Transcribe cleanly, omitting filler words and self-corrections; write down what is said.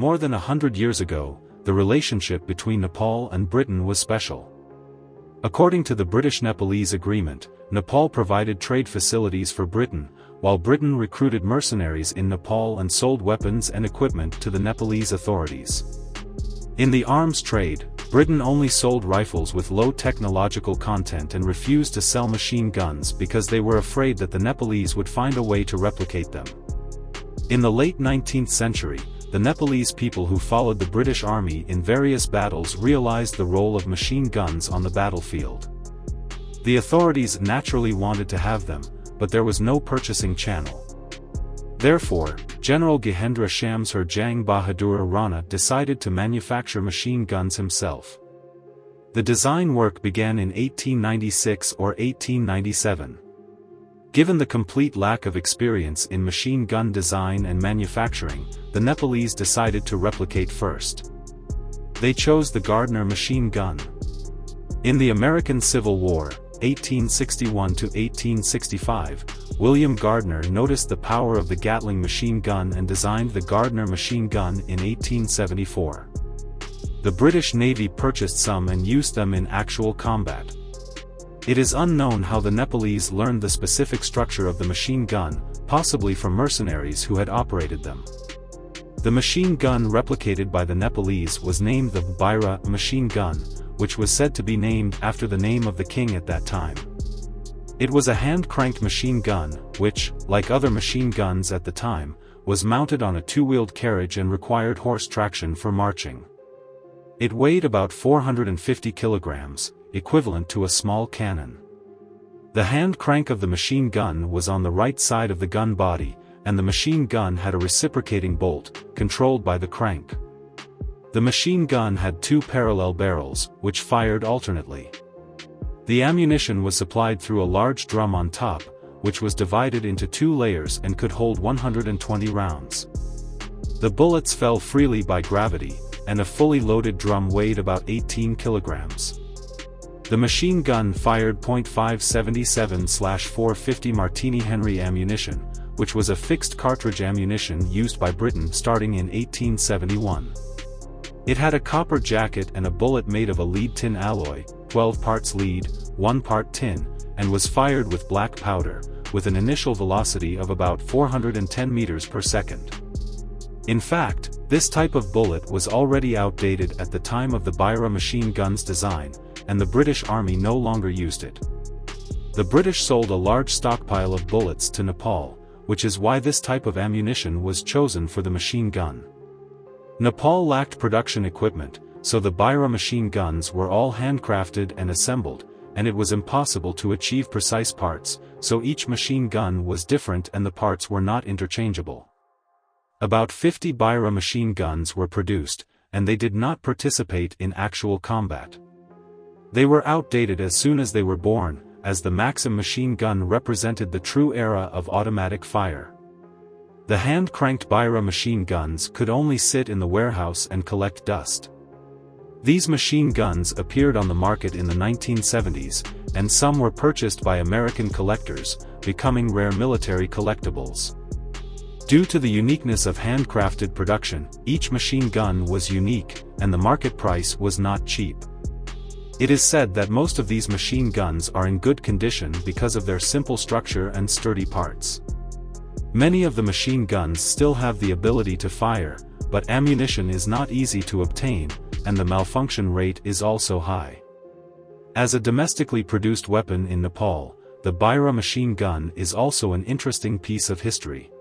More than 100 years ago, the relationship between Nepal and Britain was special. According to the British-Nepalese Agreement, Nepal provided trade facilities for Britain, while Britain recruited mercenaries in Nepal and sold weapons and equipment to the Nepalese authorities. In the arms trade, Britain only sold rifles with low technological content and refused to sell machine guns because they were afraid that the Nepalese would find a way to replicate them. In the late 19th century, the Nepalese people who followed the British Army in various battles realized the role of machine guns on the battlefield. The authorities naturally wanted to have them, but there was no purchasing channel. Therefore, General Gehendra Shamsher Jang Bahadur Rana decided to manufacture machine guns himself. The design work began in 1896 or 1897. Given the complete lack of experience in machine gun design and manufacturing, the Nepalese decided to replicate first. They chose the Gardner machine gun. In the American Civil War, 1861 to 1865, William Gardner noticed the power of the Gatling machine gun and designed the Gardner machine gun in 1874. The British Navy purchased some and used them in actual combat. It is unknown how the Nepalese learned the specific structure of the machine gun, possibly from mercenaries who had operated them. The machine gun replicated by the Nepalese was named the Bira machine gun, which was said to be named after the name of the king at that time. It was a hand-cranked machine gun, which, like other machine guns at the time, was mounted on a two-wheeled carriage and required horse traction for marching. It weighed about 450 kilograms, equivalent to a small cannon. The hand crank of the machine gun was on the right side of the gun body, and the machine gun had a reciprocating bolt, controlled by the crank. The machine gun had two parallel barrels, which fired alternately. The ammunition was supplied through a large drum on top, which was divided into two layers and could hold 120 rounds. The bullets fell freely by gravity, and a fully loaded drum weighed about 18 kilograms. The machine gun fired .577/450 Martini Henry ammunition, which was a fixed cartridge ammunition used by Britain starting in 1871. It had a copper jacket and a bullet made of a lead tin alloy, 12 parts lead, 1 part tin, and was fired with black powder, with an initial velocity of about 410 meters per second. In fact, this type of bullet was already outdated at the time of the Bira machine gun's design, and the British Army no longer used it. The British sold a large stockpile of bullets to Nepal, which is why this type of ammunition was chosen for the machine gun. Nepal lacked production equipment, so the Bira machine guns were all handcrafted and assembled, and it was impossible to achieve precise parts, so each machine gun was different and the parts were not interchangeable. About 50 Bira machine guns were produced, and they did not participate in actual combat. They were outdated as soon as they were born, as the Maxim machine gun represented the true era of automatic fire. The hand-cranked Bira machine guns could only sit in the warehouse and collect dust. These machine guns appeared on the market in the 1970s, and some were purchased by American collectors, becoming rare military collectibles. Due to the uniqueness of handcrafted production, each machine gun was unique, and the market price was not cheap. It is said that most of these machine guns are in good condition because of their simple structure and sturdy parts. Many of the machine guns still have the ability to fire, but ammunition is not easy to obtain, and the malfunction rate is also high. As a domestically produced weapon in Nepal, the Bira machine gun is also an interesting piece of history.